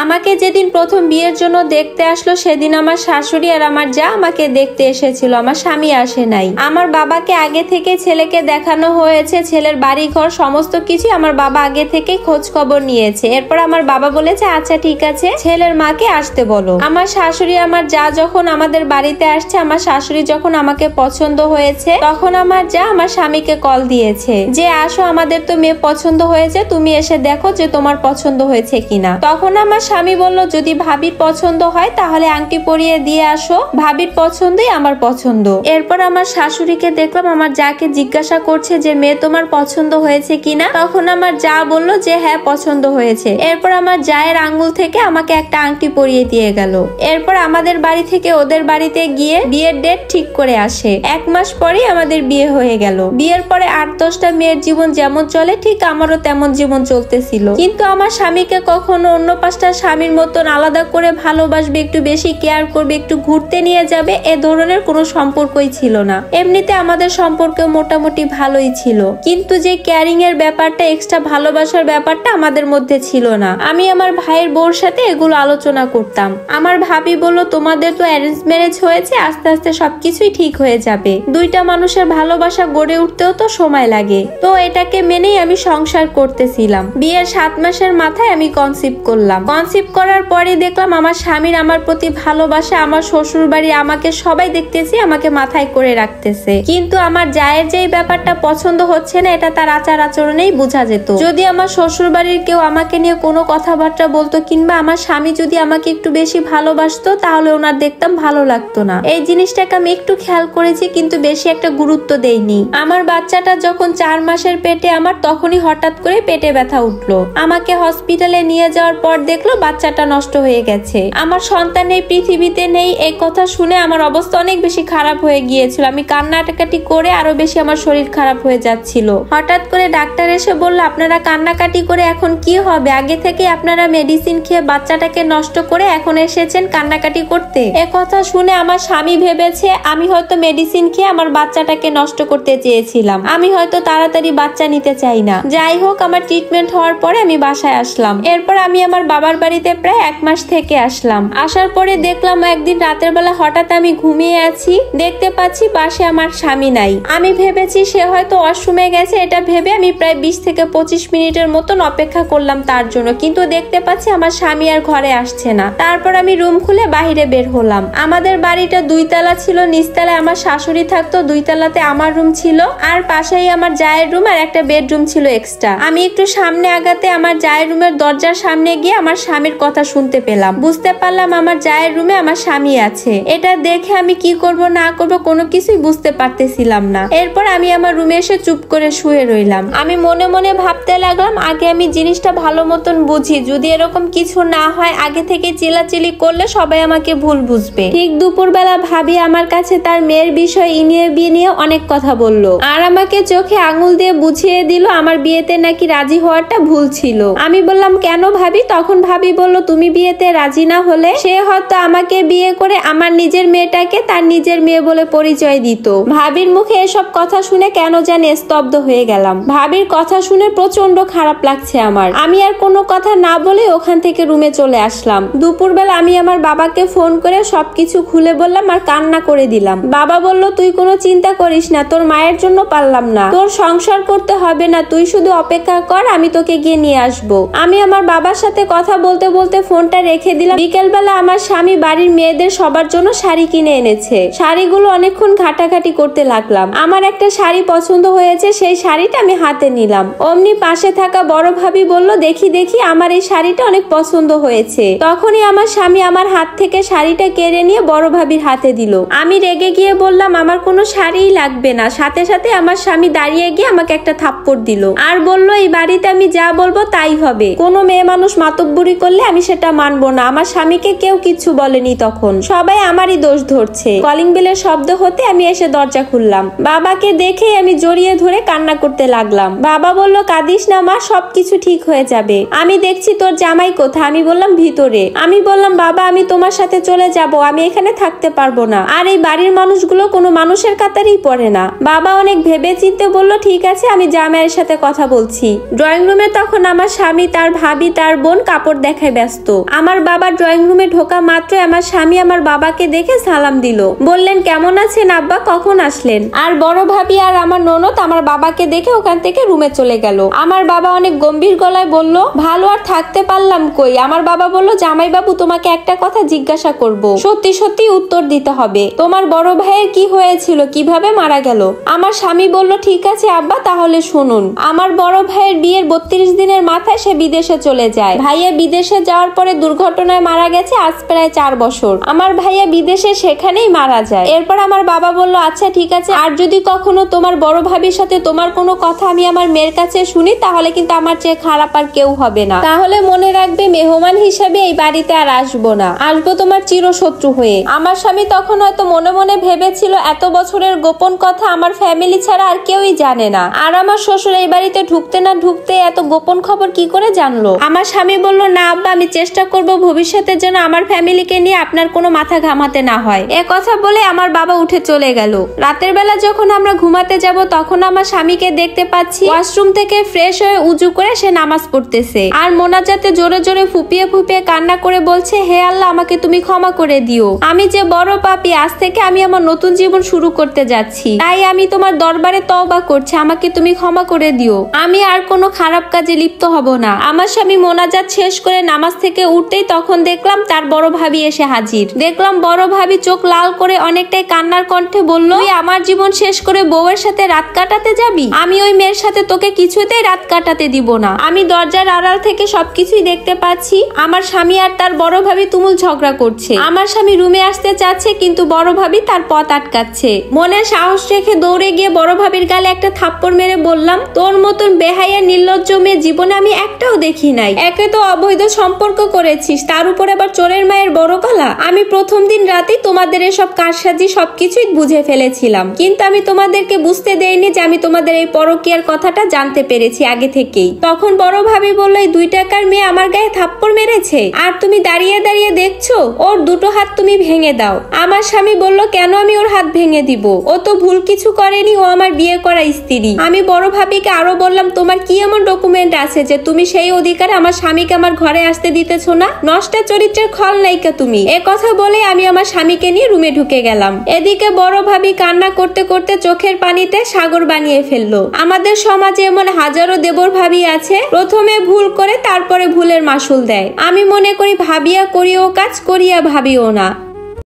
আমাকে যেদিন প্রথম বিয়ের জন্য দেখতে আসলো সেদিন আমার শাশুড়ি আর আমার যা আমাকে দেখতে এসেছিল, আমার স্বামী আসে নাই। আমার বাবাকে আগে থেকে ছেলেকে দেখানো হয়েছে, ছেলের বাড়ি ঘর সমস্ত কিছু আমার বাবা আগে থেকে খোঁজ খবর নিয়েছে। এরপর আমার বাবা বলেছে আচ্ছা ঠিক আছে ছেলের মাকে আসতে বলো। আমার শাশুড়ি আমার যা যখন আমাদের বাড়িতে আসছে, আমার শাশুড়ি যখন আমাকে পছন্দ হয়েছে তখন আমার যা আমার স্বামীকে কল দিয়েছে যে আসো আমাদের তো মেয়ে পছন্দ হয়েছে, তুমি এসে দেখো যে তোমার পছন্দ হয়েছে কিনা। তখন আমার স্বামী বলল যদি ভাবির পছন্দ হয় তাহলে আংটি পরিয়ে দিয়ে আসো, ভাবির পছন্দই আমার পছন্দ। এরপর আমার শাশুড়িকে দেখলাম আমার যাকে জিজ্ঞাসা করছে যে মেয়ে তোমার পছন্দ হয়েছে কিনা। তখন আমার যা বললো যে হ্যাঁ পছন্দ হয়েছে। এরপর আমার জায়ের আঙ্গুল থেকে আমাকে একটা আংটি পরিয়ে দিয়ে গেল। এরপর আমাদের বাড়ি থেকে ওদের বাড়িতে গিয়ে বিয়ের ডেট ঠিক করে আসে। 1 মাস পরেই আমাদের বিয়ে হয়ে গেল। বিয়ের পরে 8-10টা মেয়ের জীবন যেমন চলে ঠিক আমারও তেমন জীবন চলতেছিল। কিন্তু আমার স্বামীকে কখনো অন্য 5টা স্বামীর মতন আলাদা করে ভালোবাসবে, একটু বেশি কেয়ার করবে, একটু ঘুরতে নিয়ে যাবে, এ ধরনের কোনো সম্পর্কই ছিল না। এমনিতে আমাদের সম্পর্ক মোটামুটি ভালোই ছিল, কিন্তু যে কেয়ারিং এর ব্যাপারটা, এক্সট্রা ভালোবাসার ব্যাপারটা আমাদের মধ্যে ছিল না। আমি আমার ভাইয়ের বউর সাথে এগুলো আলোচনা করতাম। আমার ভাবি বলল তোমাদের তো অ্যারেঞ্জ ম্যারেজ হয়েছে, আস্তে আস্তে সবকিছুই ঠিক হয়ে যাবে। 2টা মানুষের ভালোবাসা গড়ে উঠতেও তো সময় লাগে। তো এটাকে মেনেই আমি সংসার করতেছিলাম। বিয়ের 7 মাসের মাথায় আমি কনসিভ করলাম। কনসিভ করার পরে দেখলাম আমার স্বামীর আমার প্রতি ভালোবাসা, আমার শ্বশুর বাড়ি আমাকে সবাই দেখতেছি, আমাকে মাথায় করে রাখতেছে। কিন্তু আমার জায়ের যেই ব্যাপারটা পছন্দ হচ্ছে না এটা তার আচার আচরণেই বোঝা যেত। যদি আমার শ্বশুর বাড়ির কেউ আমাকে নিয়ে কোনো কথাবার্তা বলতো কিংবা আমার স্বামী যদি আমাকে একটু বেশি ভালোবাসতো তাহলে ওনার দেখতাম ভালো লাগতো না। এই জিনিসটাকে আমি একটু খেয়াল করেছি কিন্তু বেশি একটা গুরুত্ব দেইনি। আমার বাচ্চাটা যখন 4 মাসের পেটে আমার, তখনই হঠাৎ করে পেটে ব্যথা উঠলো। আমাকে হসপিটালে নিয়ে যাওয়ার পর দেখলো বাচ্চাটা নষ্ট হয়ে গেছে। আমার সন্তান এই পৃথিবীতে নেই, এই কথা শুনে আমার অবস্থা অনেক বেশি খারাপ হয়ে গিয়েছিল। আমি কান্নাকাটি করে আরো বেশি আমার শরীর খারাপ হয়ে যাচ্ছিল। হঠাৎ করে ডাক্তার এসে বলল আপনারা কান্নাকাটি করে এখন কি হবে, আগে থেকে আপনারা মেডিসিন খেয়ে বাচ্চাটাকে নষ্ট করে এখন এসেছেন কান্নাকাটি করতে। এ কথা শুনে আমার স্বামী ভেবেছে আমি হয়তো মেডিসিন খেয়ে আমার বাচ্চাটাকে নষ্ট করতে চেয়েছিলাম, আমি হয়তো তাড়াতাড়ি বাচ্চা নিতে চাই না। যাই হোক আমার ট্রিটমেন্ট হওয়ার পরে আমি বাসায় আসলাম। এরপর আমি আমার বাবার বাড়িতে প্রায় 1 মাস থেকে আসলাম। আসার পরে দেখলাম একদিন রাতের বেলা হঠাৎ আমি ঘুমিয়ে আছি, দেখতে পাচ্ছি পাশে আমার স্বামী নাই। আমি ভেবেছি সে হয়তো ওয়াশরুমে গেছে, এটা ভেবে আমি প্রায় 20 থেকে 25 মিনিটের মতন অপেক্ষা করলাম তার জন্য, কিন্তু দেখতে পাচ্ছি আমার স্বামী আর ঘরে আসছে না। তারপর আমি রুম খুলে বাহিরে বের হলাম। আমাদের বাড়িটা 2 তলা ছিল, নিচতলায় আমার শাশুড়ি থাকতো, 2 তলাতে আমার রুম ছিল, আর পাশেই আমার জায়ের রুম আর একটা বেডরুম ছিল এক্সট্রা। আমি একটু সামনে আগাতে আমার জায়ের রুমের দরজার সামনে গিয়ে আমার স্বামীর কথা শুনতে পেলাম। বুঝতে পারলাম আমার জায়ের রুমে আমার স্বামী আছে। এটা দেখে আমি কি করব না করব কোনো কিছুই বুঝতে পারতেছিলাম না। এরপর আমি আমার রুমে এসে চুপ করে শুয়ে রইলাম। আমি মনে মনে ভাবতে লাগলাম আগে আমি জিনিসটা ভালো মতন বুঝি, যদি এরকম কিছু না হয় আগে থেকে চিল্লাচিল্লি করলে সবাই আমাকে ভুল বুঝবে। ঠিক দুপুরবেলা ভাবি আমার কাছে তার মেয়ের বিষয় ইনিয়ে বিনিয়ে অনেক কথা বলল আর আমাকে চোখে আঙুল দিয়ে বুঝিয়ে দিল আমার বিয়েতে নাকি রাজি হওয়াটা ভুল ছিল। আমি বললাম কেন ভাবি? তখন ভাবি বলল তুমি বিয়েতে রাজি না হলে সে হয়তো আমাকে বিয়ে করে আমার নিজের মেয়েটাকে তার নিজের মেয়ে বলে পরিচয় দিত। ভাবির মুখে এসব কথা শুনে কেন জানি স্তব্ধ হয়ে গেলাম। ভাবির কথা শুনে প্রচন্ড খারাপ লাগছে আমার। আমি আর কোনো কথা না বলে ওখান থেকে রুমে চলে আসলাম। দুপুরবেলা আমি আমার বাবাকে ফোন করে সবকিছু খুলে বললাম আর কান্না করে দিলাম। বাবা বলল তুই কোনো চিন্তা করিস না, তোর মায়ের জন্য পারলাম না, তোর সংসার করতে হবে না, তুই শুধু অপেক্ষা কর, আমি তোকে গিয়ে নিয়ে আসবো। আমি আমার বাবার সাথে কথা বলতে বলতে ফোনটা রেখে দিলাম। বিকেলবেলা আমার স্বামী বাড়ির মেয়েদের সবার জন্য শাড়ি কিনে এনেছে। শাড়িগুলো অনেকক্ষণ ঘাটাঘাটি করতে লাগলাম। আমার একটা শাড়ি পছন্দ হয়েছে, সেই শাড়িটা আমি হাতে নিলাম। অমনি পাশে থাকা বড় ভাবি বলল দেখি দেখি আমার এই শাড়িটা অনেক পছন্দ হয়েছে। তখনই আমার স্বামী আমার হাত থেকে শাড়িটা কেড়ে নিয়ে বড় ভাবির হাতে দিল। আমি রেগে গিয়ে বললাম আমার কোনো শাড়িই লাগবে না। সাথে সাথে আমার স্বামী দাঁড়িয়ে গিয়ে আমাকে একটা থাপ্পড় দিল আর বলল এই বাড়িতে আমি যা বলবো তাই হবে, কোনো মেয়ে মানুষ মাতব্বরি করলে আমি সেটা মানবো না। আমার স্বামীকে কেউ কিচ্ছু বলেনি, তখন সবাই আমারই দোষ ধরছে। কলিং বেলের শব্দ হতে আমি এসে দরজা খুললাম। বাবাকে দেখে আমি জড়িয়ে ধরে কান্না করতে লাগলাম। বাবা বলল কাঁদিস না মা, সবকিছু ঠিক হয়ে যাবে। আমি দেখছি তোর জামাই কোথায়? আমি বললাম ভিতরে। আমি বললাম বাবা আমি তোমার সাথে চলে যাব, আমি এখানে থাকতে পারবো না, আর এই বাড়ির মানুষগুলো কোনো মানুষের কাতারেই পড়ে না। বাবা অনেক ভেবে চিন্তে বলল ঠিক আছে আমি জামাইয়ের সাথে কথা বলছি। ড্রয়িং রুমে তখন আমার স্বামী, তার ভাবি, তার বোন কাপড় দেখায় ব্যস্ত। আমার বাবা ড্রয়িং রুমে ঢোকা মাত্র আমার স্বামী আমার বাবাকে দেখে সালাম দিল, বললেন কেমন আছেন আব্বা, কখন আসলেন? আর বড় ভাবি আর আমার ননদ আমার বাবাকে দেখে ওখান থেকে রুমে চলে গেল। আমার বাবা অনেক গম্ভীর গলায় বলল, ভালো আর থাকতে পারলাম কই। আমার বাবা বলল, জামাই বাবু তোমাকে একটা কথা জিজ্ঞাসা করব, সত্যি সত্যি উত্তর দিতে হবে। তোমার বড় ভাইয়ের কি হয়েছিল, কিভাবে মারা গেল? আমার স্বামী বলল, ঠিক আছে আব্বা, তাহলে শুনুন। আমার বড় ভাইয়ের বিয়ের 32 দিনের মাথায় সে বিদেশে চলে যায়। ভাইয়া বিদেশে যাওয়ার পরে দুর্ঘটনায় মারা গেছে আজ প্রায় 4 বছর। আমার ভাইয়া বিদেশে সেখানেই মারা যায়। এরপর আমার বাবা বলল, আচ্ছা ঠিক আছে, আর যদি কখনো তোমার বড় ভাবির সাথে তোমার কোনো কথা আমি আমার মেয়ের কাছে শুনি তাহলে কিন্তু আমার চেয়ে খারাপ আর কেউ হবে না। তাহলে মনে রাখবে মেহমান হিসাবে এই বাড়িতে আর আসবো না, আসবো তোমার চিরশত্রু হয়ে। আমার স্বামী তখন হয়তো মনে মনে ভেবেছিল এত বছরের গোপন কথা আমার ফ্যামিলি ছাড়া আর কেউই জানে না, আর আমার শ্বশুর এই বাড়িতে ঢুকতে না ঢুকতে এত গোপন খবর কি করে জানলো। আমার স্বামী বলল, না আব্বা, আমি চেষ্টা করব ভবিষ্যতে যেন আমার ফ্যামিলিকে নিয়ে আপনার কোনো মাথা ঘামাতে না হয়। এ কথা বলে আমার বাবা উঠে চলে গেল। রাতের বেলা যখন আমরা ঘুমাতে যাব তখন আমার স্বামীকে দেখতে পাচ্ছি ওয়াশরুম থেকে ফ্রেশ হয়ে উজু করে সে নামাজ পড়তেছে আর মোনাজাতে জোরে জোরে ফুপিয়ে ফুপিয়ে কান্না করে বলছে, হে আল্লাহ, আমাকে তুমি ক্ষমা করে দিও। আমি যে বড় পাপী, আজ থেকে আমি আমার নতুন জীবন শুরু করতে যাচ্ছি, তাই আমি তোমার দরবারে তওবা করছি, আমাকে তুমি ক্ষমা করে দিও। আমি আর কোনো খারাপ কাজে লিপ্ত হব না। আমার স্বামী মোনাজাত শেষ করে নামাজ থেকে উঠতেই তখন দেখলাম তার বড় ভাবি এসে হাজির। দেখলাম বড় ভাবি চোখ লাল করে অনেকটাই কান্নার কণ্ঠে বলল, তুই আমার জীবন শেষ করে বউয়ের সাথে রাত কাটাতে যাবি? আমি ওই মেয়ের সাথে তোকে কিছুতেই রাত কাটাতে দিব না। আমি দরজার আড়াল থেকে সবকিছুই দেখতে পাচ্ছি। আমার স্বামী আর তার বড় ভাবি তুমুল ঝগড়া করছে। আমার স্বামী রুমে আসতে চাচ্ছে কিন্তু বড় ভাবি তার পথ আটকাচ্ছে। মনে সাহস রেখে দৌড়ে গিয়ে বড় ভাবির গালে একটা থাপ্পড় মেরে বললাম, তোর মতন বেহাইয়া নির্লজ্জ মেয়ে জীবনে আমি একটাও দেখি নাই। একে তো অবৈধ সম্পর্ক করেছিস, তার উপর আবার চোরের মায়ের বড় গলা। আমি প্রথম দিন রাতেই তোমাদের এসব কারসাজি সবকিছুই বুঝে ফেলেছিলাম, কিন্তু আমি তোমাদেরকে বুঝতে দেইনি যে আমি তোমাদের এই পরকীয়ার কথাটা জানতে পেরেছি আগে থেকেই। তখন বড় ভাবি বলল, এই 2 টাকার মেয়ে আমার গায়ে থাপ্পড় মেরেছে আর তুমি দাঁড়িয়ে দাঁড়িয়ে দেখছো? ওর 2টো হাত তুমি ভেঙে দাও। আমার স্বামী বলল, কেন আমি ওর হাত ভেঙে দিব? ও তো ভুল কিছু করেনি, ও আমার বিয়ে করা স্ত্রী। আমি বড় ভাবিকে আরো বললাম, তোমার কি এমন ডকুমেন্ট আছে যে তুমি সেই অধিকারে আমার স্বামীকে আমার ঘরে আসতে দিতেছো না? নষ্ট চরিত্রের খলনায়িকা তুমি। এ কথা বলে আমি আমার স্বামীকে নিয়ে রুমে ঢুকে গেলাম। এদিকে বড় ভাবি কান্না করতে করতে চোখের পানিতে সাগর বানিয়ে ফেললো। আমাদের সমাজে এমন হাজারো দেবর ভাবি আছে, প্রথমে ভুল করে তারপরে ভুলের মাসুল দেয়। আমি মনে করি ভাবিয়া করিও কাজ, করিয়া ভাবিও না।